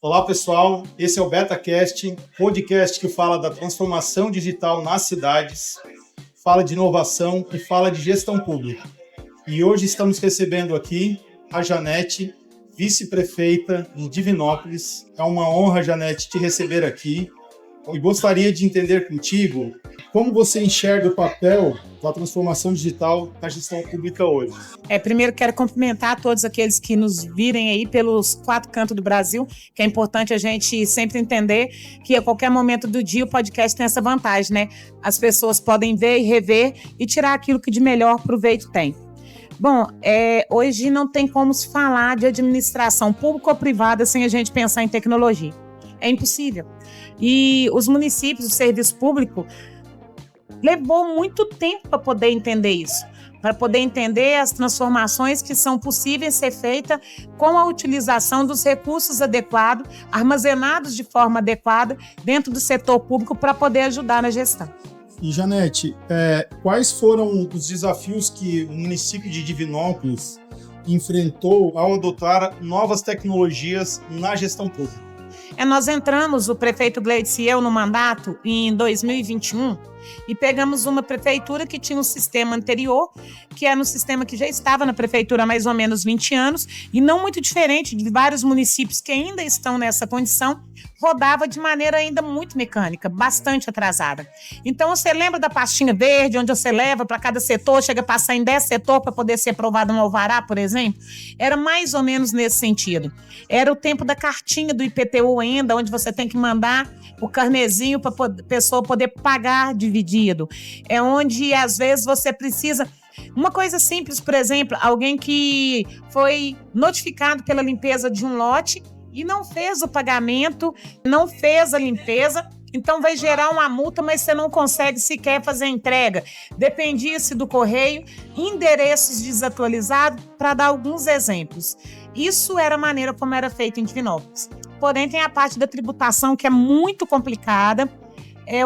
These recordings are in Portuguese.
Olá, pessoal. Esse é o BetaCast, podcast que fala da transformação digital nas cidades, fala de inovação e fala de gestão pública. E hoje estamos recebendo aqui a Janete, vice-prefeita em Divinópolis. É uma honra, Janete, te receber aqui. E gostaria de entender contigo como você enxerga o papel da transformação digital na gestão pública hoje. Primeiro quero cumprimentar todos aqueles que nos virem aí pelos 4 cantos do Brasil, que é importante a gente sempre entender que a qualquer momento do dia o podcast tem essa vantagem, né? As pessoas podem ver e rever e tirar aquilo que de melhor proveito tem. Bom, hoje não tem como se falar de administração pública ou privada sem a gente pensar em tecnologia. É impossível. E os municípios, o serviço público, levou muito tempo para poder entender isso, para poder entender as transformações que são possíveis ser feitas com a utilização dos recursos adequados, armazenados de forma adequada dentro do setor público para poder ajudar na gestão. E, Janete, quais foram os desafios que o município de Divinópolis enfrentou ao adotar novas tecnologias na gestão pública? Nós entramos, o prefeito Gleides e eu, no mandato em 2021 e pegamos uma prefeitura que tinha um sistema anterior, que era um sistema que já estava na prefeitura há mais ou menos 20 anos e não muito diferente de vários municípios que ainda estão nessa condição, rodava de maneira ainda muito mecânica, bastante atrasada. Então, você lembra da pastinha verde, onde você leva para cada setor, chega a passar em 10 setores para poder ser aprovado um alvará, por exemplo? Era mais ou menos nesse sentido. Era o tempo da cartinha do IPTU ainda, onde você tem que mandar o carnezinho para a pessoa poder pagar dividido. É onde, às vezes, você precisa... Uma coisa simples, por exemplo, alguém que foi notificado pela limpeza de um lote e não fez o pagamento, não fez a limpeza, então vai gerar uma multa, mas você não consegue sequer fazer a entrega. Dependia-se do correio, endereços desatualizados, para dar alguns exemplos. Isso era a maneira como era feito em Divinópolis. Porém, tem a parte da tributação que é muito complicada,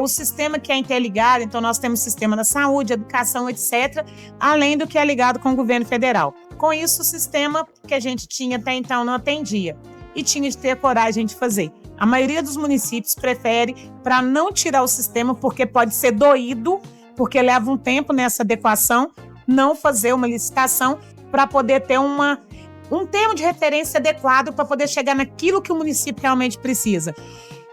o sistema que é interligado, então nós temos sistema da saúde, educação, etc., além do que é ligado com o governo federal. Com isso, o sistema que a gente tinha até então não atendia e tinha de ter coragem de fazer. A maioria dos municípios prefere para não tirar o sistema, porque pode ser doído, porque leva um tempo nessa adequação, não fazer uma licitação para poder ter um termo de referência adequado para poder chegar naquilo que o município realmente precisa.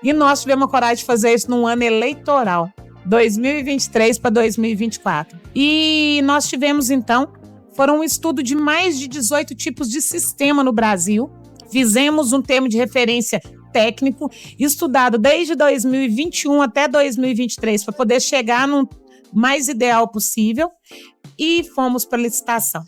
E nós tivemos a coragem de fazer isso num ano eleitoral, 2023 para 2024. E nós tivemos, então, foram um estudo de mais de 18 tipos de sistema no Brasil. Fizemos um termo de referência técnico, estudado desde 2021 até 2023, para poder chegar no mais ideal possível, e fomos para a licitação.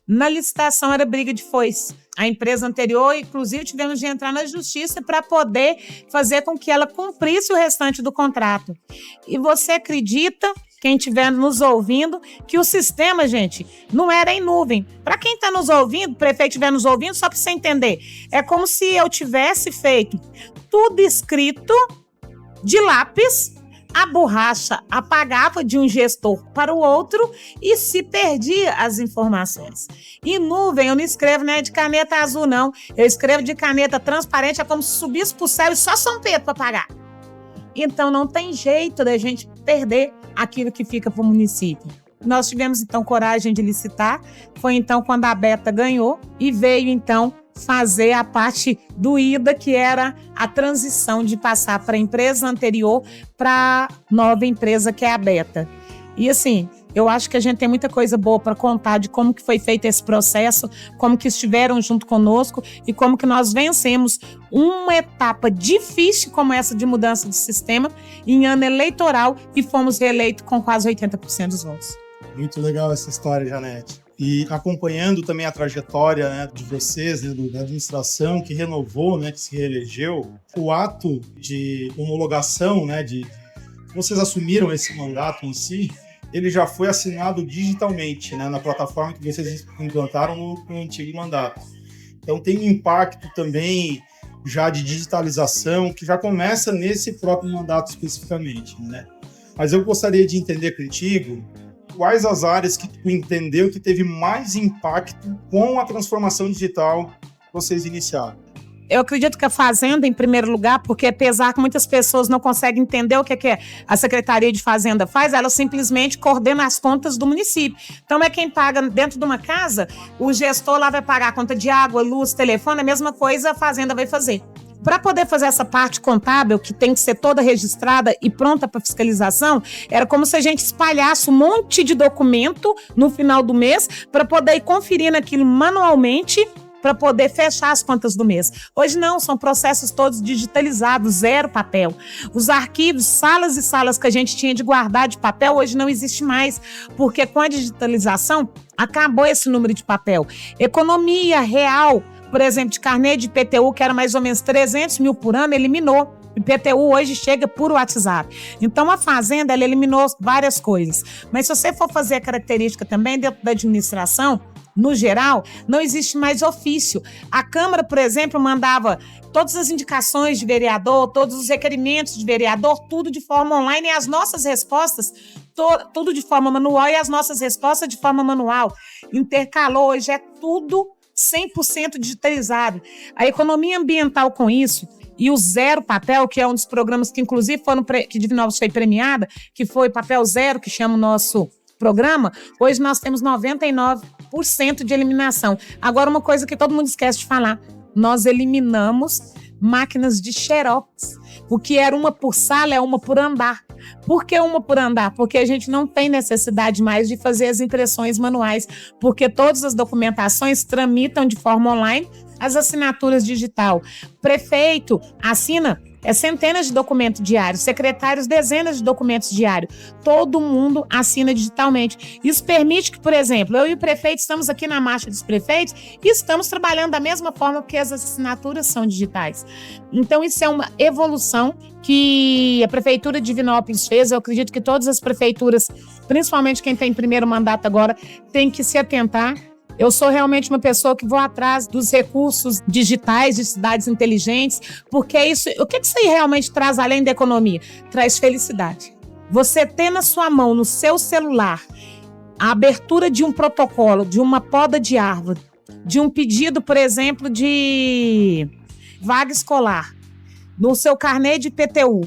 Na licitação era briga de foice. A empresa anterior, inclusive, tivemos de entrar na justiça para poder fazer com que ela cumprisse o restante do contrato. E você acredita, quem estiver nos ouvindo, que o sistema, gente, não era em nuvem. Para quem está nos ouvindo, o prefeito estiver nos ouvindo, só para você entender, é como se eu tivesse feito tudo escrito de lápis, a borracha apagava de um gestor para o outro e se perdia as informações. E nuvem, eu não escrevo de caneta azul, não. Eu escrevo de caneta transparente, é como se subisse para o céu e só São Pedro para apagar. Então, não tem jeito da gente perder aquilo que fica para o município. Nós tivemos, então, coragem de licitar. Foi, então, quando a Beta ganhou e veio, então, fazer a parte doída, que era a transição de passar para a empresa anterior para a nova empresa, que é a Beta. E, assim, eu acho que a gente tem muita coisa boa para contar de como que foi feito esse processo, como que estiveram junto conosco e como que nós vencemos uma etapa difícil como essa de mudança de sistema em ano eleitoral e fomos reeleitos com quase 80% dos votos. Muito legal essa história, Janete. E acompanhando também a trajetória de vocês, da administração que renovou, que se reelegeu, o ato de homologação, vocês assumiram esse mandato em si, ele já foi assinado digitalmente, na plataforma que vocês implantaram no antigo mandato. Então tem um impacto também já de digitalização que já começa nesse próprio mandato especificamente, Mas eu gostaria de entender contigo quais as áreas que tu entendeu que teve mais impacto com a transformação digital que vocês iniciaram. Eu acredito que a Fazenda, em primeiro lugar, porque apesar que muitas pessoas não conseguem entender o que a Secretaria de Fazenda faz, ela simplesmente coordena as contas do município. Então, é quem paga dentro de uma casa, o gestor lá vai pagar a conta de água, luz, telefone, a mesma coisa a Fazenda vai fazer. Para poder fazer essa parte contábil, que tem que ser toda registrada e pronta para fiscalização, era como se a gente espalhasse um monte de documento no final do mês para poder ir conferindo aquilo manualmente para poder fechar as contas do mês. Hoje não, são processos todos digitalizados, zero papel. Os arquivos, salas e salas que a gente tinha de guardar de papel, hoje não existe mais, porque com a digitalização acabou esse número de papel. Economia real, por exemplo, de carnê de IPTU, que era mais ou menos 300 mil por ano, eliminou. O IPTU hoje chega por WhatsApp. Então, a Fazenda, ela eliminou várias coisas. Mas se você for fazer a característica também dentro da administração, no geral, não existe mais ofício. A Câmara, por exemplo, mandava todas as indicações de vereador, todos os requerimentos de vereador, tudo de forma online e as nossas respostas, tudo de forma manual e as nossas respostas de forma manual. Intercalou, hoje é tudo 100% digitalizado. A economia ambiental com isso e o Zero Papel, que é um dos programas que inclusive que Divinópolis foi premiada, que foi Papel Zero, que chama o nosso programa, hoje nós temos 99% de eliminação. Agora, uma coisa que todo mundo esquece de falar, nós eliminamos máquinas de xerox. O que era uma por sala é uma por andar. Por que uma por andar? Porque a gente não tem necessidade mais de fazer as impressões manuais, porque todas as documentações tramitam de forma online, as assinaturas digital. Prefeito assina centenas de documentos diários, secretários, dezenas de documentos diários. Todo mundo assina digitalmente. Isso permite que, por exemplo, eu e o prefeito estamos aqui na Marcha dos Prefeitos e estamos trabalhando da mesma forma que as assinaturas são digitais. Então, isso é uma evolução que a Prefeitura de Divinópolis fez. Eu acredito que todas as prefeituras, principalmente quem tem primeiro mandato agora, tem que se atentar. Eu sou realmente uma pessoa que vou atrás dos recursos digitais de cidades inteligentes, porque isso, o que isso aí realmente traz além da economia? Traz felicidade. Você ter na sua mão, no seu celular, a abertura de um protocolo, de uma poda de árvore, de um pedido, por exemplo, de vaga escolar, no seu carnê de IPTU,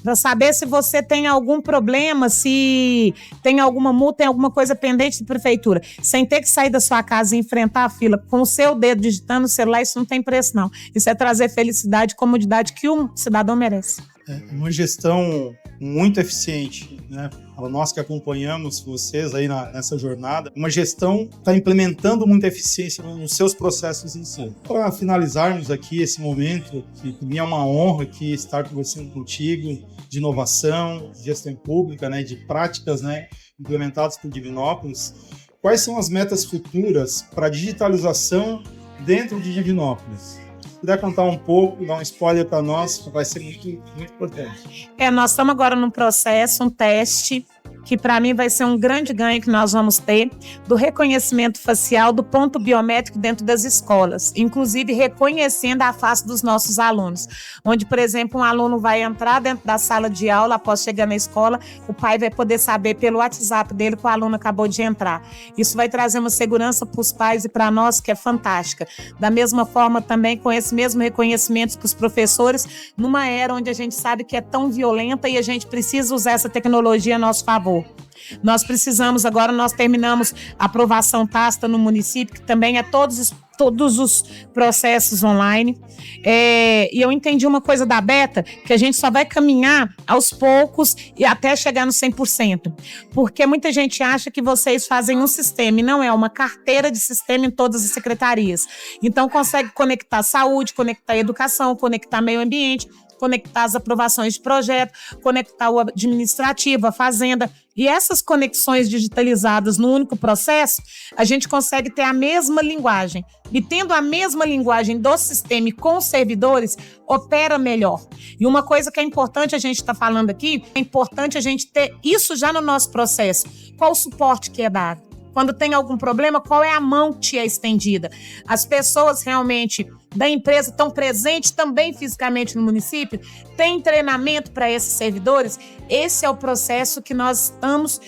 para saber se você tem algum problema, se tem alguma multa, tem alguma coisa pendente de prefeitura, sem ter que sair da sua casa e enfrentar a fila com o seu dedo digitando no celular, isso não tem preço, não. Isso é trazer felicidade e comodidade que um cidadão merece. É uma gestão muito eficiente, né? Nós que acompanhamos vocês aí nessa jornada, uma gestão que está implementando muita eficiência nos seus processos em si. Para finalizarmos aqui esse momento, que para mim é uma honra aqui estar conversando contigo, de inovação, de gestão pública, né, de práticas, né, implementadas por Divinópolis, quais são as metas futuras para a digitalização dentro de Divinópolis? Se puder contar um pouco, dar um spoiler para nós, vai ser muito, muito importante. Nós estamos agora num processo, um teste, que para mim vai ser um grande ganho que nós vamos ter, do reconhecimento facial do ponto biométrico dentro das escolas, inclusive reconhecendo a face dos nossos alunos, onde, por exemplo, um aluno vai entrar dentro da sala de aula, após chegar na escola, o pai vai poder saber pelo WhatsApp dele que o aluno acabou de entrar. Isso vai trazer uma segurança para os pais e para nós que é fantástica. Da mesma forma também com esse mesmo reconhecimento para os professores, numa era onde a gente sabe que é tão violenta e a gente precisa usar essa tecnologia a nosso favor. Nós precisamos, agora nós terminamos a aprovação tácita no município, que também é todos os processos online. E eu entendi uma coisa da Beta, que a gente só vai caminhar aos poucos e até chegar no 100%. Porque muita gente acha que vocês fazem um sistema, e não é uma carteira de sistema em todas as secretarias. Então, consegue conectar saúde, conectar educação, conectar meio ambiente, conectar as aprovações de projeto, conectar o administrativo, a fazenda. E essas conexões digitalizadas no único processo, a gente consegue ter a mesma linguagem. E tendo a mesma linguagem do sistema e com os servidores, opera melhor. E uma coisa que é importante a gente estar falando aqui, é importante a gente ter isso já no nosso processo. Qual o suporte que é dado? Quando tem algum problema, qual é a mão que te é estendida? As pessoas realmente da empresa estão presentes também fisicamente no município? Tem treinamento para esses servidores? Esse é o processo que nós estamos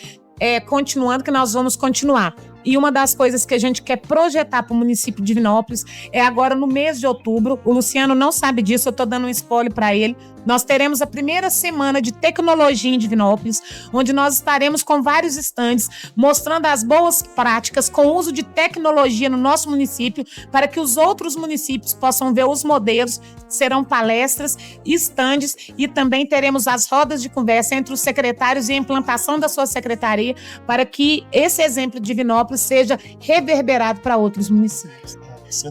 continuando, que nós vamos continuar. E uma das coisas que a gente quer projetar para o município de Divinópolis é agora no mês de outubro. O Luciano não sabe disso, eu estou dando um spoiler para ele. Nós teremos a primeira semana de tecnologia em Divinópolis, onde nós estaremos com vários estandes mostrando as boas práticas com o uso de tecnologia no nosso município, para que os outros municípios possam ver os modelos. Serão palestras, estandes e também teremos as rodas de conversa entre os secretários e a implantação da sua secretaria, para que esse exemplo de Divinópolis seja reverberado para outros municípios.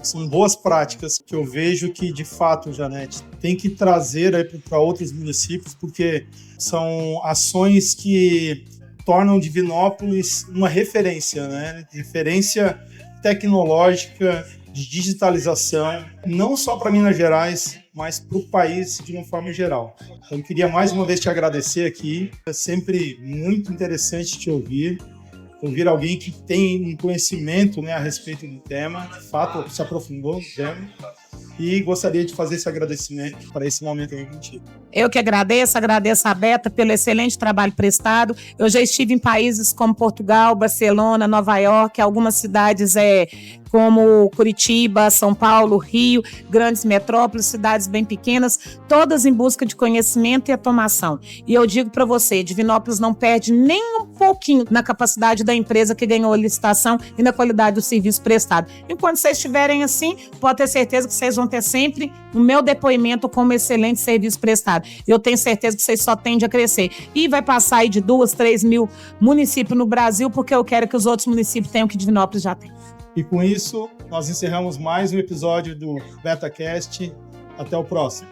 São boas práticas que eu vejo que, de fato, Janete, tem que trazer para outros municípios, porque são ações que tornam Divinópolis uma referência, né? Referência tecnológica, de digitalização, não só para Minas Gerais, mas para o país de uma forma geral. Então, eu queria mais uma vez te agradecer aqui. É sempre muito interessante te ouvir alguém que tem um conhecimento, né, a respeito do tema, de fato se aprofundou no tema, e gostaria de fazer esse agradecimento para esse momento aqui contigo. Eu que agradeço a Beta pelo excelente trabalho prestado. Eu já estive em países como Portugal, Barcelona, Nova York, algumas cidades como Curitiba, São Paulo, Rio, grandes metrópoles, cidades bem pequenas, todas em busca de conhecimento e automação. E eu digo para você, Divinópolis não perde nem um pouquinho na capacidade da empresa que ganhou a licitação e na qualidade do serviço prestado. Enquanto vocês estiverem assim, pode ter certeza que vocês vão ter sempre o meu depoimento como excelente serviço prestado. Eu tenho certeza que vocês só tendem a crescer. E vai passar aí de 2, 3 mil municípios no Brasil, porque eu quero que os outros municípios tenham o que Divinópolis já tem. E com isso, nós encerramos mais um episódio do BetaCast. Até o próximo.